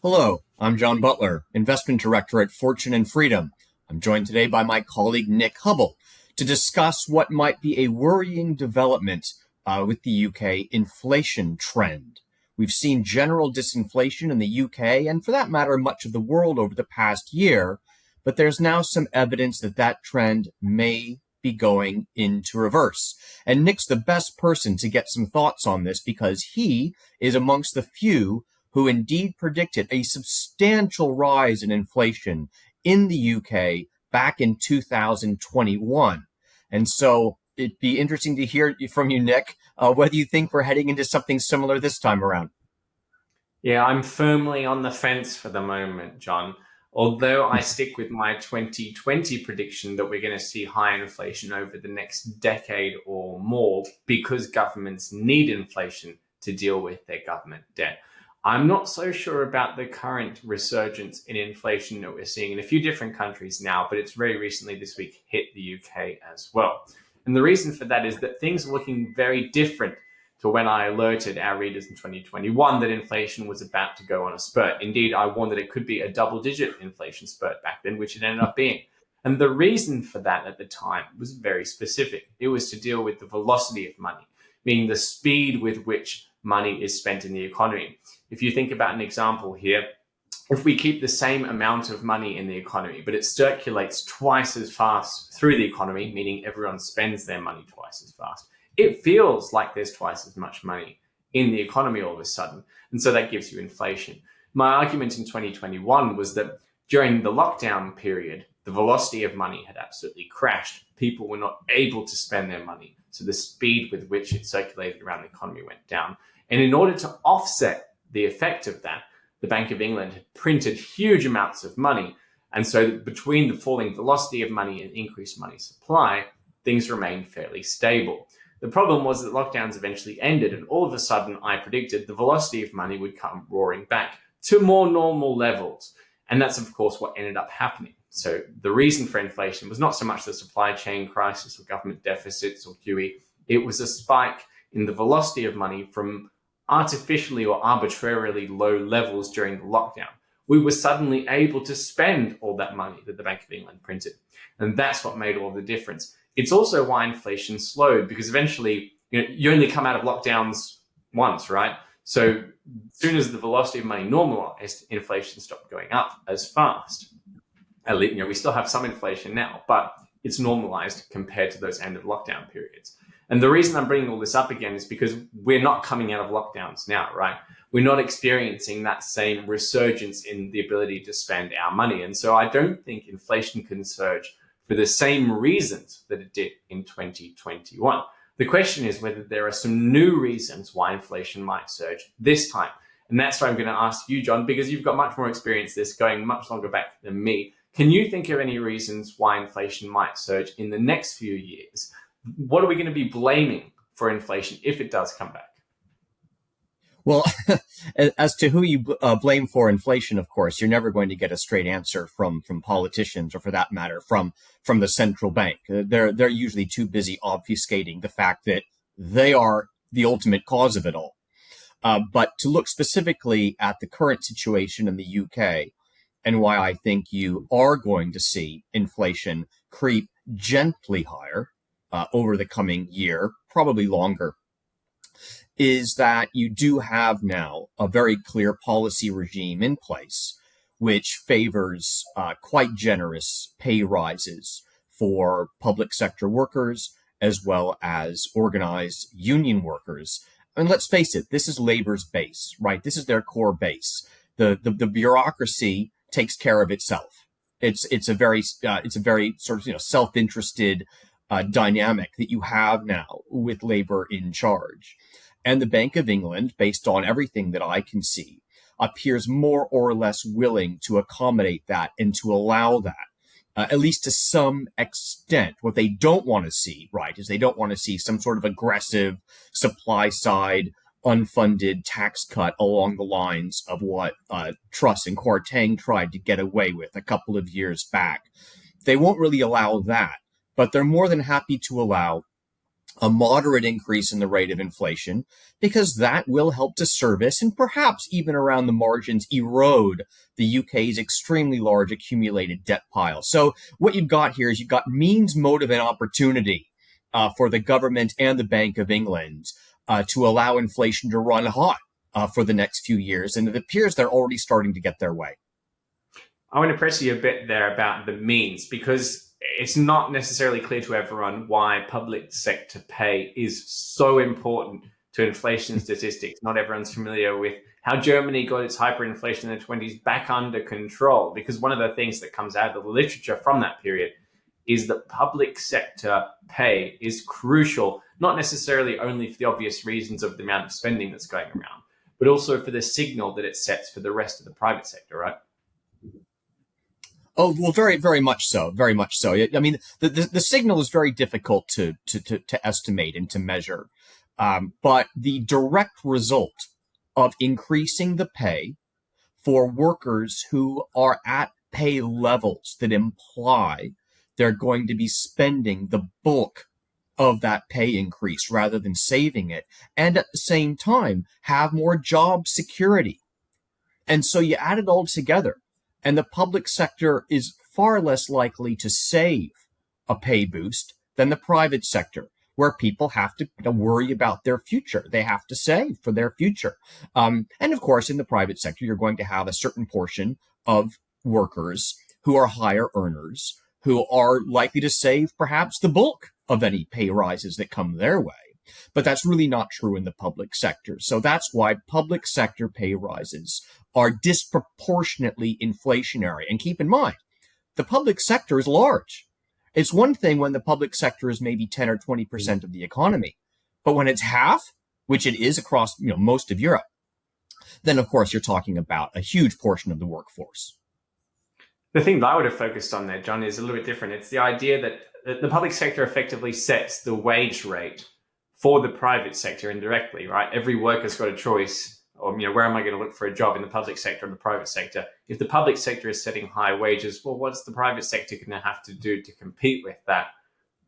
Hello, I'm John Butler, Investment Director at Fortune and Freedom. I'm joined today by my colleague Nick Hubble to discuss what might be a worrying development with the UK inflation trend. We've seen general disinflation in the UK and, for that matter, much of the world over the past year, but there's now some evidence that that trend may be going into reverse. And Nick's the best person to get some thoughts on this because he is amongst the few who indeed predicted a substantial rise in inflation in the UK back in 2021. And so it'd be interesting to hear from you, Nick, whether you think we're heading into something similar this time around. Yeah, I'm firmly on the fence for the moment, John. Although I stick with my 2020 prediction that we're going to see high inflation over the next decade or more because governments need inflation to deal with their government debt. I'm not so sure about the current resurgence in inflation that we're seeing in a few different countries now, but it's very recently this week hit the UK as well. And the reason for that is that things are looking very different to when I alerted our readers in 2021 that inflation was about to go on a spurt. Indeed, I warned that it could be a double-digit inflation spurt back then, which it ended up being. And the reason for that at the time was very specific. It was to deal with the velocity of money, meaning the speed with which money is spent in the economy. If you think about an example here, if we keep the same amount of money in the economy, but it circulates twice as fast through the economy, meaning everyone spends their money twice as fast, it feels like there's twice as much money in the economy all of a sudden. And so that gives you inflation. My argument in 2021 was that during the lockdown period, the velocity of money had absolutely crashed. People were not able to spend their money. So the speed with which it circulated around the economy went down. And in order to offset the effect of that, the Bank of England had printed huge amounts of money. And so between the falling velocity of money and increased money supply, things remained fairly stable. The problem was that lockdowns eventually ended, and all of a sudden I predicted the velocity of money would come roaring back to more normal levels. And that's, of course, what ended up happening. So the reason for inflation was not so much the supply chain crisis or government deficits or QE. It was a spike in the velocity of money from artificially or arbitrarily low levels during the lockdown. We were suddenly able to spend all that money that the Bank of England printed. And that's what made all the difference. It's also why inflation slowed, because eventually, you only come out of lockdowns once, right? So as soon as the velocity of money normalized, inflation stopped going up as fast. At least, we still have some inflation now, but it's normalized compared to those end of lockdown periods. And the reason I'm bringing all this up again is because we're not coming out of lockdowns now, right? We're not experiencing that same resurgence in the ability to spend our money. And so I don't think inflation can surge for the same reasons that it did in 2021. The question is whether there are some new reasons why inflation might surge this time. And that's why I'm going to ask you, John, because you've got much more experience this going much longer back than me. Can you think of any reasons why inflation might surge in the next few years? What are we going to be blaming for inflation if it does come back? Well, as to who you blame for inflation, of course, you're never going to get a straight answer from politicians, or for that matter, from the central bank. They're usually too busy obfuscating the fact that they are the ultimate cause of it all. But to look specifically at the current situation in the UK and why I think you are going to see inflation creep gently higher over the coming year, probably longer, is that you do have now a very clear policy regime in place which favors quite generous pay rises for public sector workers as well as organized union workers. And let's face it, this is labor's base, right? This is their core base. The bureaucracy takes care of itself. It's a very sort of self-interested dynamic that you have now with labor in charge. And the Bank of England, based on everything that I can see, appears more or less willing to accommodate that and to allow that, at least to some extent. What they don't want to see, right, is they don't want to see some sort of aggressive supply side unfunded tax cut along the lines of what Truss and Kwarteng tried to get away with a couple of years back. They won't really allow that, but they're more than happy to allow a moderate increase in the rate of inflation, because that will help to service and perhaps even around the margins erode the UK's extremely large accumulated debt pile. So what you've got here is you've got means, motive, and opportunity for the government and the Bank of England to allow inflation to run hot for the next few years. And it appears they're already starting to get their way. I want to press you a bit there about the means, because it's not necessarily clear to everyone why public sector pay is so important to inflation statistics. Not everyone's familiar with how Germany got its hyperinflation in the 20s back under control, because one of the things that comes out of the literature from that period is that public sector pay is crucial, not necessarily only for the obvious reasons of the amount of spending that's going around, but also for the signal that it sets for the rest of the private sector, right? Oh, well, very, very much so. Very much so. I mean, the signal is very difficult to estimate and to measure. But the direct result of increasing the pay for workers who are at pay levels that imply they're going to be spending the bulk of that pay increase rather than saving it, and at the same time have more job security. And so you add it all together, and the public sector is far less likely to save a pay boost than the private sector, where people have to worry about their future. They have to save for their future. And of course, in the private sector, you're going to have a certain portion of workers who are higher earners, who are likely to save perhaps the bulk of any pay rises that come their way. But that's really not true in the public sector. So that's why public sector pay rises are disproportionately inflationary. And keep in mind, the public sector is large. It's one thing when the public sector is maybe 10 or 20% of the economy, but when it's half, which it is across most of Europe, then of course you're talking about a huge portion of the workforce. The thing that I would have focused on there, John, is a little bit different. It's the idea that the public sector effectively sets the wage rate for the private sector indirectly, right? Every worker's got a choice, or where am I going to look for a job, in the public sector or the private sector? If the public sector is setting high wages, well, what's the private sector going to have to do to compete with that?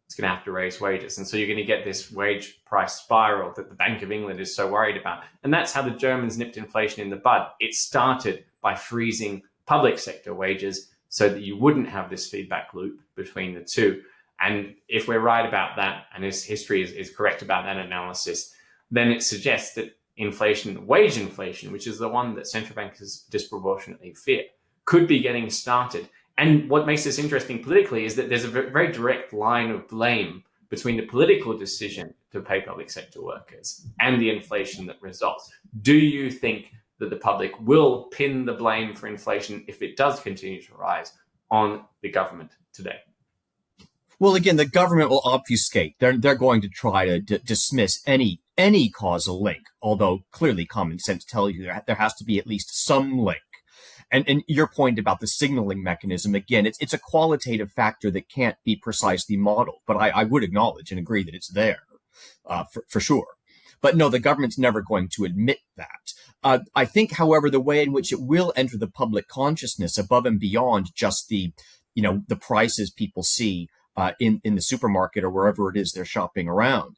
It's going to have to raise wages. And so you're going to get this wage price spiral that the Bank of England is so worried about. And that's how the Germans nipped inflation in the bud. It started by freezing public sector wages so that you wouldn't have this feedback loop between the two. And if we're right about that, and if history is correct about that analysis, then it suggests that inflation, wage inflation, which is the one that central bankers disproportionately fear, could be getting started. And what makes this interesting politically is that there's a very direct line of blame between the political decision to pay public sector workers and the inflation that results. Do you think that the public will pin the blame for inflation, if it does continue to rise, on the government today? Well, again, the government will obfuscate. They're going to try to dismiss any causal link, although clearly common sense tells you that there has to be at least some link. And your point about the signaling mechanism, again, it's a qualitative factor that can't be precisely modeled, but I would acknowledge and agree that it's there for sure. But no, the government's never going to admit that. I think, however, the way in which it will enter the public consciousness above and beyond just the prices people see in the supermarket or wherever it is they're shopping around,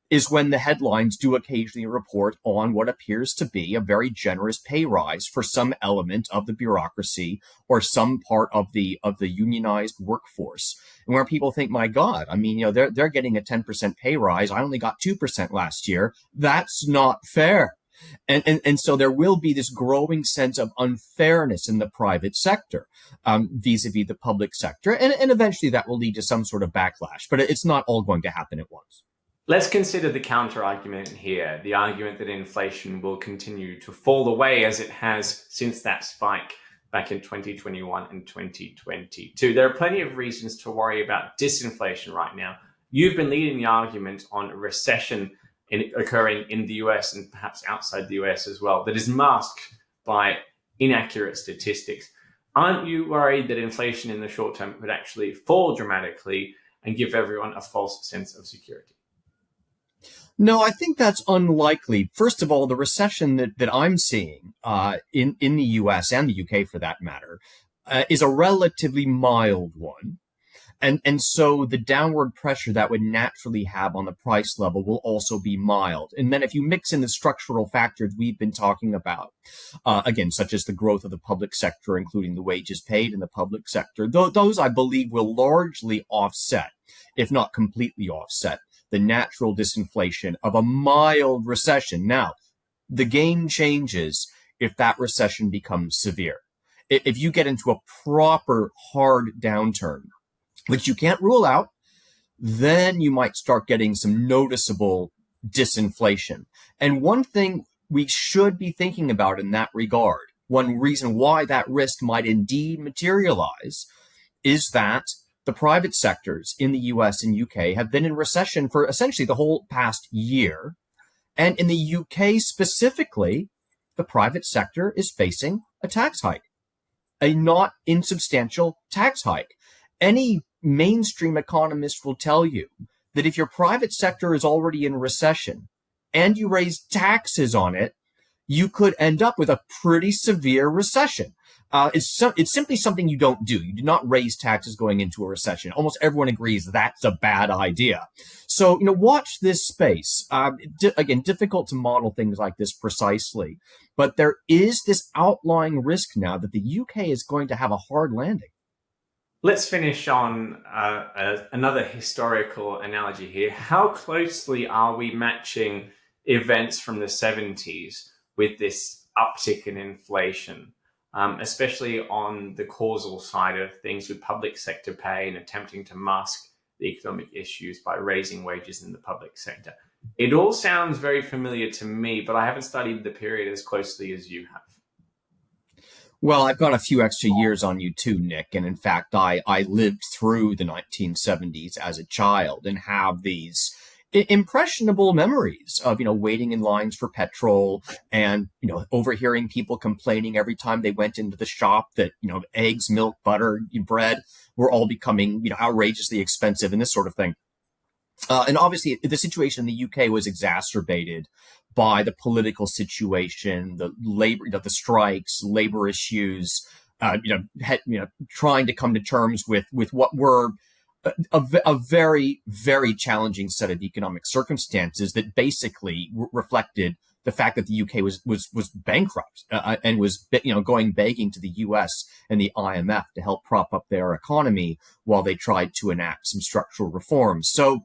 is when the headlines do occasionally report on what appears to be a very generous pay rise for some element of the bureaucracy or some part of the unionized workforce, and where people think, my God, I mean, they're getting a 10% pay rise. I only got 2% last year. That's not fair. And so there will be this growing sense of unfairness in the private sector vis-a-vis the public sector. And eventually that will lead to some sort of backlash, but it's not all going to happen at once. Let's consider the counter argument here, the argument that inflation will continue to fall away as it has since that spike back in 2021 and 2022. There are plenty of reasons to worry about disinflation right now. You've been leading the argument on a recession occurring in the US and perhaps outside the US as well, that is masked by inaccurate statistics. Aren't you worried that inflation in the short term could actually fall dramatically and give everyone a false sense of security? No, I think that's unlikely. First of all, the recession that I'm seeing in the US and the UK, for that matter, is a relatively mild one. And so the downward pressure that would naturally have on the price level will also be mild. And then if you mix in the structural factors we've been talking about, again, such as the growth of the public sector, including the wages paid in the public sector, those I believe will largely offset, if not completely offset, the natural disinflation of a mild recession. Now, the game changes if that recession becomes severe. If you get into a proper hard downturn, which you can't rule out, then you might start getting some noticeable disinflation. And one thing we should be thinking about in that regard, one reason why that risk might indeed materialize, is that the private sectors in the US and UK have been in recession for essentially the whole past year. And in the UK specifically, the private sector is facing a tax hike, a not insubstantial tax hike. Any mainstream economist will tell you that if your private sector is already in recession and you raise taxes on it, you could end up with a pretty severe recession. It's simply something you don't do. You do not raise taxes going into a recession. Almost everyone agrees that's a bad idea. So, watch this space. Again, difficult to model things like this precisely, but there is this outlying risk now that the UK is going to have a hard landing. Let's finish on another historical analogy here. How closely are we matching events from the 70s with this uptick in inflation, especially on the causal side of things with public sector pay and attempting to mask the economic issues by raising wages in the public sector? It all sounds very familiar to me, but I haven't studied the period as closely as you have. Well, I've got a few extra years on you too, Nick. And in fact, I lived through the 1970s as a child and have these impressionable memories of, waiting in lines for petrol and, overhearing people complaining every time they went into the shop that, eggs, milk, butter, bread were all becoming, outrageously expensive and this sort of thing. And obviously the situation in the UK was exacerbated by the political situation, the labor, the strikes, labor issues, trying to come to terms with what were a very, very challenging set of economic circumstances that basically reflected the fact that the UK was bankrupt and was going begging to the US and the IMF to help prop up their economy while they tried to enact some structural reforms. So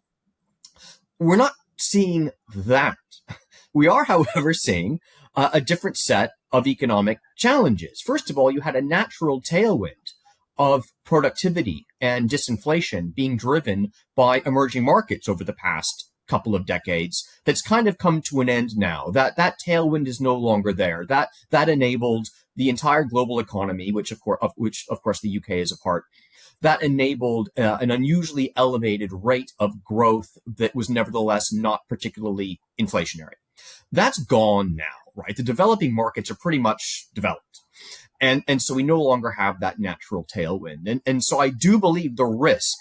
we're not seeing that. We are, however, seeing a different set of economic challenges. First of all, you had a natural tailwind of productivity and disinflation being driven by emerging markets over the past couple of decades that's kind of come to an end now. That tailwind is no longer there. That enabled the entire global economy, which of course the UK is a part. That enabled an unusually elevated rate of growth that was nevertheless not particularly inflationary. That's gone now, right? The developing markets are pretty much developed. And so we no longer have that natural tailwind. And so I do believe the risk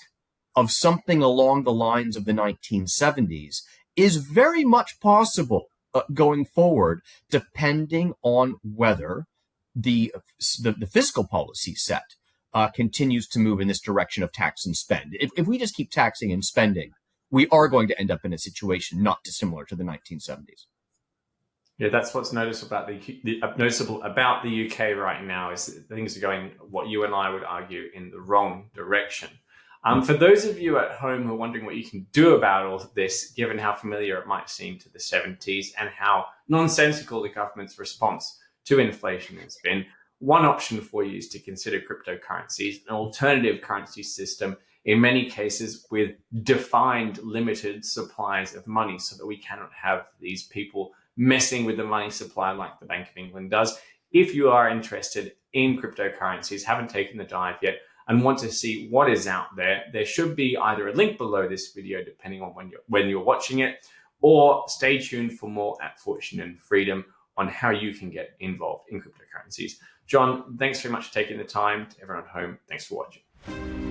of something along the lines of the 1970s is very much possible going forward, depending on whether the fiscal policy set continues to move in this direction of tax and spend. If we just keep taxing and spending, we are going to end up in a situation not dissimilar to the 1970s. Yeah, that's what's noticeable about the UK right now is that things are going, what you and I would argue, in the wrong direction. For those of you at home who are wondering what you can do about all of this, given how familiar it might seem to the 70s and how nonsensical the government's response to inflation has been, one option for you is to consider cryptocurrencies, an alternative currency system, in many cases with defined limited supplies of money, so that we cannot have these people messing with the money supply like the Bank of England does. If you are interested in cryptocurrencies, haven't taken the dive yet, and want to see what is out there, there should be either a link below this video, depending on when you're watching it, or stay tuned for more at Fortune and Freedom on how you can get involved in cryptocurrencies. John, thanks very much for taking the time. To everyone at home, thanks for watching.